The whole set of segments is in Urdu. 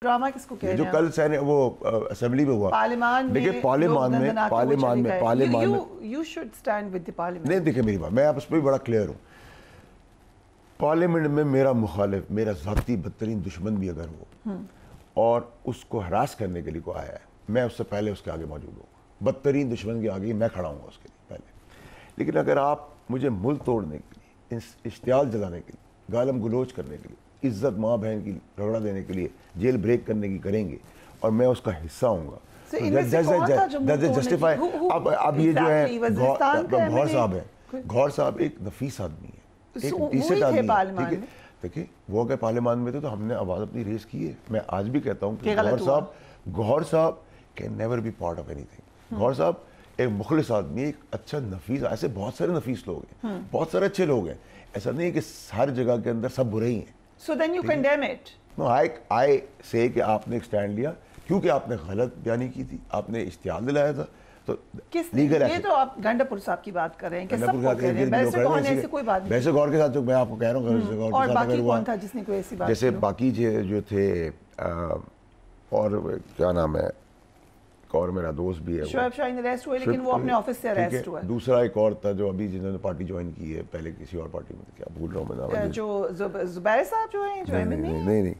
ڈرامہ کس کو کہہ رہے ہیں؟ جو کل وہ اسمبلی میں ہوا پارلیمان میں، دیکھیں پارلیمان میں you should stand with the parliament. نہیں دیکھیں میری بات، میں آپ اس پہ بھی بڑا کلیئر ہوں. پارلیمنٹ میں میرا مخالف، میرا ذاتی بدترین دشمن بھی اگر ہو اور اس کو ہراس کرنے کے لیے کو آیا ہے، میں اس سے پہلے اس کے آگے موجود ہوں. بدترین دشمن کے آگے میں کھڑا ہوں گا اس کے لیے پہلے. لیکن اگر آپ مجھے ملک توڑنے کے لیے، اشتعال جلانے کے لیے، گالم گلوچ کرنے کے لیے، عزت ماں بہن کی رگڑا دینے کے لیے جیل بریک کرنے کی کریں گے اور میں اس کا حصہ ہوں گا، جسٹیفائی. اب یہ جو ہے گھور صاحب ہے، گھور صاحب ایک نفیس آدمی ہے، ایک ڈیسنٹ آدمی ہے، ٹھیک ہے. دیکھیں وہ اگر پارلیمان میں تھے تو ہم نے آواز اپنی ریز کی ہے. میں آج بھی کہتا ہوں کہ گھور صاحب can never be part of anything. گھور صاحب ایک مخلص آدمی، ایک اچھا نفیس، ایسے بہت سارے نفیس لوگ ہیں، بہت سارے اچھے لوگ ہیں. ایسا نہیں ہے کہ ہر جگہ کے اندر سب برے ہی ہیں. So then you condemn it. No, I say کہ آپ نے ایک سٹینڈ لیا کیونکہ آپ نے غلط بیانی کی تھی، آپ نے اشتعال دلایا تھا. تو لیگل یہ تو آپ گنڈاپور صاحب کی بات کر رہے ہیں کہ سب کو کہہ رہے ہیں، ویسے کون ایسی کوئی بات نہیں. ویسے غور کے ساتھ جو میں آپ کو کہہ رہا ہوں، اور باقی کون تھا جس نے کوئی ایسی بات؟ جیسے باقی جو تھے، اور کیا نام ہے، اور میرا دوست بھی ہے شعیب شاہین اریسٹ ہوئے، لیکن وہ اپنے آفس سے اریسٹ ہوا. دوسرا ایک اور تھا جو ابھی جنہوں نے پارٹی جوائن کی ہے، پہلے کسی اور پارٹی میں، کیا بھول رہا ہوں میں، جو زبیر صاحب جو ہیں، جو ایم این اے نہیں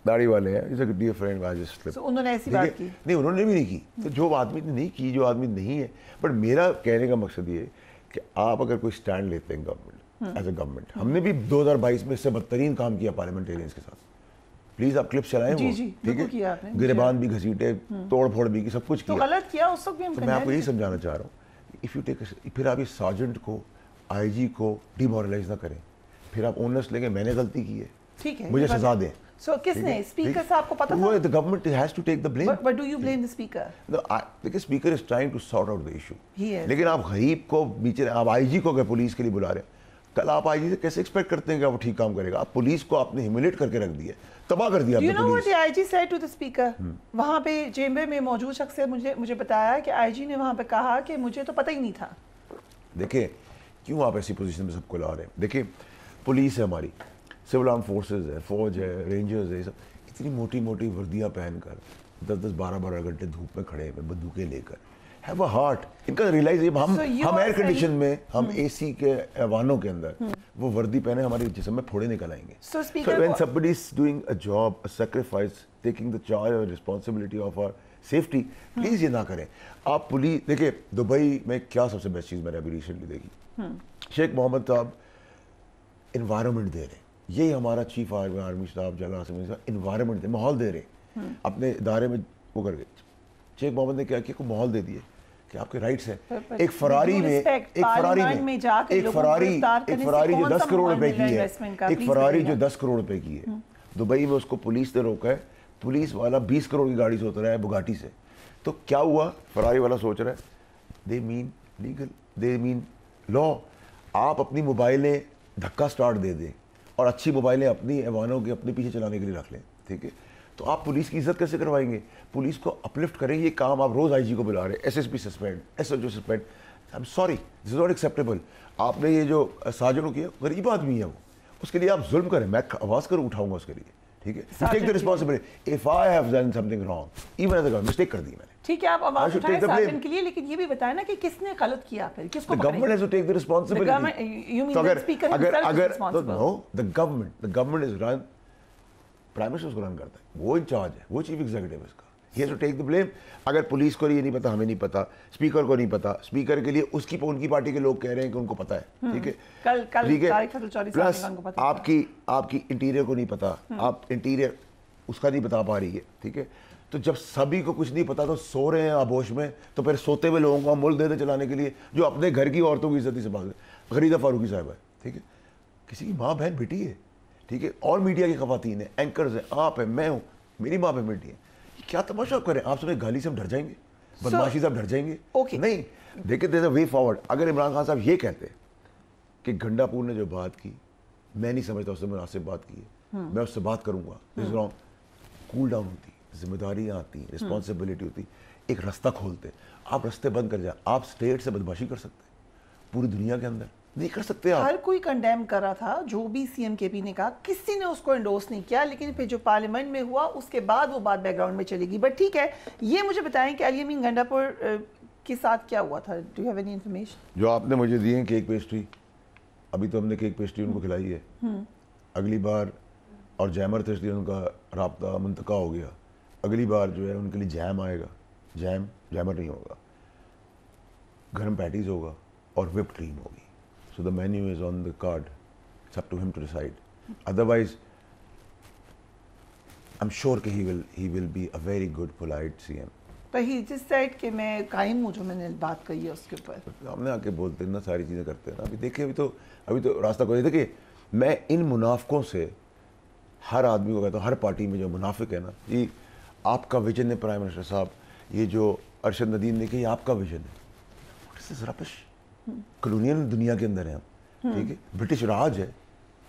داڑھی والے ہیں. انہوں نے ایسی بات کی نہیں، انہوں نے بھی نہیں کی. تو جو آدمی نے نہیں کی، جو آدمی نہیں ہے. بٹ میرا کہنے کا مقصد یہ ہے کہ آپ اگر کوئی سٹینڈ لیتے ہیں گورنمنٹ، ایز اے گورنمنٹ، ہم نے بھی 2022 میں اس سے بدترین کام کیا پارلیمنٹیرینز کے ساتھ. پلیز آپ کلپس چلائیں، وہ ٹھیک ہے، گریبان بھی گھسیٹے، توڑ پھوڑ بھی کی، سب کچھ کیا. غلط کیا اس وقت بھی ہم. تو میں آپ کو یہی سمجھانا چاہ رہا ہوں، پھر آپ اس سارجنٹ کو، آئی جی کو ڈی مورلائز نہ کریں. پھر آپ اونرس لیں گے میں نے غلطی کی ہے، ٹھیک ہے، مجھے سزا دیں. سو کس نے؟ اسپیکر صاحب کو پتہ تھا؟ The government has to take the blame. But do you blame the speaker? دیکھیں speaker is trying to sort out the issue. He is. لیکن آپ غریب کو بیچ رہے ہیں. آپ آئی جی کو اگر پولیس کے لیے بلا رہے ہیں، کل آپ آئی جی سے کیسے ایکسپیکٹ کرتے ہیں کہ آپ ٹھیک کام کرے گا؟ آپ پولیس کو آپ نے ہیوملیٹ کر کے رکھ دیا، تباہ کر دیا. Do you know what the IG said to the speaker? وہاں پہ چیمبر میں موجود شخص نے مجھے بتایا کہ آئی جی نے وہاں پہ کہا کہ مجھے تو پتہ ہی نہیں تھا. دیکھیں کیوں آپ ایسی پوزیشن میں سب کو لا رہے ہیں. دیکھیں پولیس ہے ہماری، سول آرم فورسز ہے، فوج ہے، رینجرز ہے، یہ سب اتنی موٹی موٹی وردیاں پہن کر 10-10 12-12 گھنٹے دھوپ میں کھڑے ہوئے بندوقیں لے کر. Have a heart. ان کا ریلائز ہم ایئر کنڈیشن میں، ہم اے سی کے ایوانوں کے اندر وہ وردی پہنے، ہمارے جسم میں پھوڑے نکل آئیں گے. So when somebody is doing a job, a sacrifice, taking the charge or responsibility of our safety, please یہ نہ کریں. آپ پولیس دیکھیں دبئی میں کیا سب سے بیسٹ چیز میں نے ابھی ریسنٹلی دیکھی، شیخ محمد صاحب انوائرمنٹ دے رہے ہیں. یہی ہمارا چیف آرمی اسٹاف جنرل صاحب انوائرمنٹ دے، ماحول دے رہے ہیں اپنے ادارے میں. وہ کر گئے شیخ محمد نے کیا کیا کو ماحول دے دیے کہ آپ کے رائٹس ہیں. ایک فراری جو 10 کروڑ روپے کی ہے، ایک فراری جو 10 کروڑ روپے کی ہے، دبئی میں اس کو پولیس نے روکا ہے. پولیس والا 20 کروڑ کی گاڑی سے اترا ہے بگاٹی سے. تو کیا ہوا؟ فراری والا سوچ رہا ہے دے مین لیگل، دے مین لا. آپ اپنی موبائلیں دھکا سٹارٹ دے دیں اور اچھی موبائلیں اپنی ایوانوں کے اپنے پیچھے چلانے کے لیے رکھ لیں، ٹھیک ہے. تو آپ پولیس کی عزت کیسے کروائیں گے؟ پولیس کو اپلفٹ کریں. یہ کام آپ روز آئی جی کو بلا رہے ہیں، S S P suspend, S H O suspend. I am sorry, this is not acceptable. آپ نے یہ جو سارجنوں کیا، غریب آدمی ہے وہ، اس کے لیے آپ ظلم کریں. میں آواز کروں اٹھاؤں گا اس کے لیے، ٹھیک ہے. You take the responsibility. If I have done some thing wrong, even as a government mistake کر دی میں نے، ٹھیک ہے، آپ آواز اٹھائیں سارجن کے لیے، لیکن یہ بھی بتائیں نا کہ کس نے غلط کیا، پھر کس کو پکڑیں. Government has to take the responsibility. You mean the speaker himself is responsible? No, the government is run. Prime minister اس کو رن کرتا ہے، وہ انچارج ہے، وہ چیف ایگزیکٹو ہے اس کا. He has to take the blame. اگر پولیس کو یہ نہیں پتا، ہمیں نہیں پتا، اسپیکر کو نہیں پتا، اسپیکر کے لیے اس کی ان کی پارٹی کے لوگ کہہ رہے ہیں کہ ان کو پتا ہے، ٹھیک ہے، ٹھیک ہے. پلس آپ کی انٹیریئر کو نہیں پتا، آپ انٹیریئر اس کا نہیں بتا پا رہی ہے، ٹھیک ہے. تو جب سبھی کو کچھ نہیں پتا تو سو رہے ہیں آبوش میں، تو پھر سوتے ہوئے لوگوں کو ہم ملک دے دیں چلانے کے لیے، جو اپنے گھر کی عورتوں کی عزت ہی سنبھال دیں. غریدہ فاروقی صاحبہ ہے، ٹھیک ہے، کسی کی ماں بہن بیٹی ہے، ٹھیک ہے، اور میڈیا کی خواتین ہیں، اینکرز ہیں، آپ ہیں، میں ہوں، میری ماں بہن بیٹی ہے. کیا تماشا کریں؟ آپ سنیں گالی سے ہم ڈر جائیں گے؟ بدماشی سے ہم ڈر جائیں گے؟ نہیں. دیکھیں دیر از اے وے فارورڈ. اگر عمران خان صاحب یہ کہتے کہ گنڈاپور نے جو بات کی، میں نہیں سمجھتا اس نے مناسب بات کی ہے، میں اس سے بات کروں گا، از رانگ. کول ڈاؤن ہوتی، ذمہ داریاں آتی، رسپانسبلٹی ہوتی، ایک رستہ کھولتے. آپ رستے بند کر جائیں. آپ اسٹیٹ سے بدماشی کر سکتے ہیں پوری دنیا کے اندر. نہیں کر سکتے آپ. ہر کوئی کنڈیم کر رہا تھا جو بھی سی ایم کے پی نے کہا, کسی نے اس کو انڈورس نہیں کیا, لیکن پھر جو پارلیمنٹ میں ہوا اس کے بعد وہ بات بیک گراؤنڈ میں چلے گی. بٹ ٹھیک ہے, یہ مجھے بتائیں کہ علی امین گنڈا پور کے ساتھ کیا ہوا تھا؟ Do you have any information? جو آپ نے مجھے دی ہیں کیک پیسٹری, ابھی تو ہم نے کیک پیسٹری ان کو کھلائی ہے, اگلی بار, اور جیمر تھے اس لیے ان کا رابطہ منتقع ہو گیا, اگلی بار جو ہے ان کے لیے جیم آئے گا, جیمر نہیں ہوگا, گرم پیٹیز ہوگا اور وپڈ کریم ہوگی. So the menu is on the card. It's up to him to decide. Otherwise, I'm sure کہ he will be a very good, polite CM. But he just said کہ میں قائم ہوں جو میں نے بات کہی ہے اس کے اوپر. ہم نے آ کے بولتے ہیں نا, ساری چیزیں کرتے ہیں نا. ابھی دیکھیں, ابھی تو راستہ کوئی دیکھیں, میں ان منافقوں سے ہر آدمی کو کہتا ہوں, ہر پارٹی میں جو منافق ہے نا, یہ آپ کا ویژن ہے پرائم منسٹر صاحب, یہ جو ارشد ندیم نے کہا یہ آپ کا ویژن ہے. What is this rubbish? Colonial دنیا کے اندر ہیں ہم, ٹھیک ہے, برٹش راج ہے,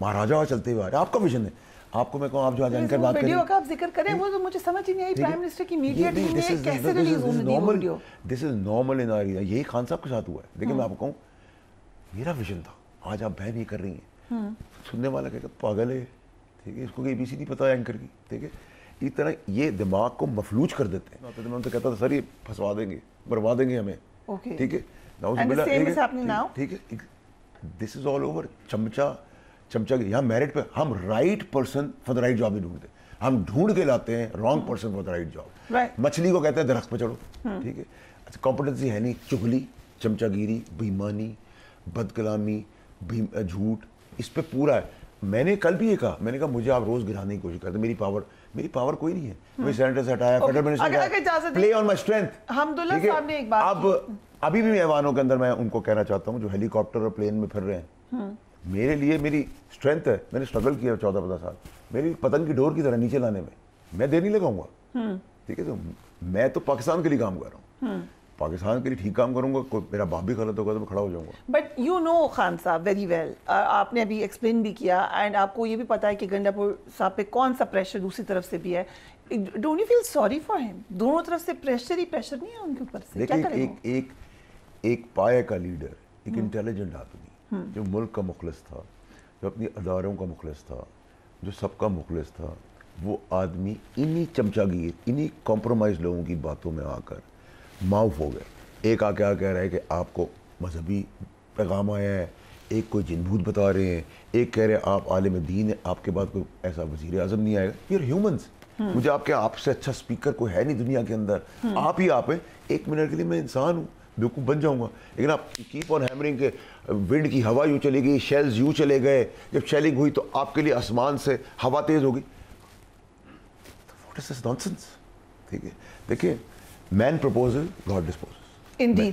مہاراجا چلتے ہوئے آ رہے ہیں, آپ کا ویژن ہے. آپ کو میں کہوں آپ جو آج اینکر بات کریں, ویڈیو کا آپ ذکر کریں, وہ تو مجھے سمجھ ہی نہیں آئی پرائم منسٹر کی میڈیا ٹیم نے کیسے ریلیز ہونے دی وہ video. This is normal in are, یہی خان صاحب کے ساتھ ہوا ہے. دیکھیں میں آپ کو کہوں, میرا ویژن تھا, آج آپ بہن یہ کر رہی ہیں, سننے والا کہے گا پاگل ہے, ٹھیک ہے, اس کو ABC نہیں پتا ہے اینکر کی, ٹھیک ہے. اس طرح یہ دماغ کو مفلوج کر دیتے ہیں. میں ان سے کہتا تھا سر یہ پھنسوا دیں گے, بروا دیں گے ہمیں, ٹھیک ہے. ٹھیک ہے, دس از آل اوور. چمچا یہاں میرٹ پہ ہم right person for the right job نہیں ڈھونڈتے, ہم ڈھونڈ کے لاتے ہیں wrong person for the right job. مچھلی کو کہتے ہیں درخت پہ چڑھو, ٹھیک ہے. اچھا کمپٹنسی ہے نہیں, چغلی, چمچا گیری, بےایمانی, بد کلامی, جھوٹ, اس پہ پورا ہے. میں نے کل بھی یہ کہا, میں نے کہا مجھے آپ روز گرانے کی کوشش کرتے, میری پاور کوئی نہیں ہے. میں سینیٹر سے ہٹایا, فیڈرل منسٹر, پلے آن مائی اسٹرینتھ. الحمدللہ صاحب نے ایک بات, اب ابھی بھی ایوانوں کے اندر میں ان کو کہنا چاہتا ہوں جو ہیلی کاپٹر اور پلین میں پھر رہے ہیں, میرے لیے میری اسٹرینتھ ہے, میں نے اسٹرگل کیا 14-15 سال, میری پتنگ کی ڈور کی طرح نیچے لانے میں دیر نہیں لگاؤں گا, ٹھیک ہے. تو میں تو پاکستان کے لیے کام کر رہا ہوں, پاکستان کے لیے ٹھیک کام کروں گا, کوئی میرا باپ بھی غلط ہوگا تو میں کھڑا ہو جاؤں گا. بٹ یو نو خان صاحب ویری ویل, آپ نے ابھی ایکسپلین بھی کیا, اینڈ آپ کو یہ بھی پتا ہے کہ گنڈا پور صاحب پہ کون سا پریشر دوسری طرف سے بھی ہے. Don't you feel sorry for him? دونوں طرف سے پریشر ہی پریشر نہیں ہے ان کے اوپر سے, کیا کریں وہ؟ ایک پائے کا لیڈر, ایک انٹیلیجنٹ آدمی جو ملک کا مخلص تھا, جو اپنی اداروں کا مخلص تھا, جو سب کا مخلص تھا, وہ آدمی انہی چمچا گیر, انہی کمپرومائز لوگوں کی باتوں میں آ کر معاف ہو گئے. ایک آ کے کہہ رہا ہے کہ آپ کو مذہبی پیغام آیا ہے, ایک کوئی جن بھوت بتا رہے ہیں, ایک کہہ رہے ہیں آپ عالم دین ہیں, آپ کے بعد کوئی ایسا وزیر اعظم نہیں آئے گا. You are humans. مجھے آپ سے اچھا اسپیکر کوئی ہے نہیں دنیا کے اندر, آپ ہی آپ ہیں. ایک منٹ کے لیے میں انسان ہوں, بیوقوف بن جاؤں گا, لیکن آپ کیپ آن ہیمرنگ کے ونڈ کی ہوا یوں چلے گئی, شیلز یوں چلے گئے, جب شیلنگ ہوئی تو آپ کے لیے آسمان سے ہوا تیز ہوگی. واٹ از دس نانسنس, ٹھیک ہے. دیکھیں, مین پرپوزل گاڈ ڈسپوزز. Indeed.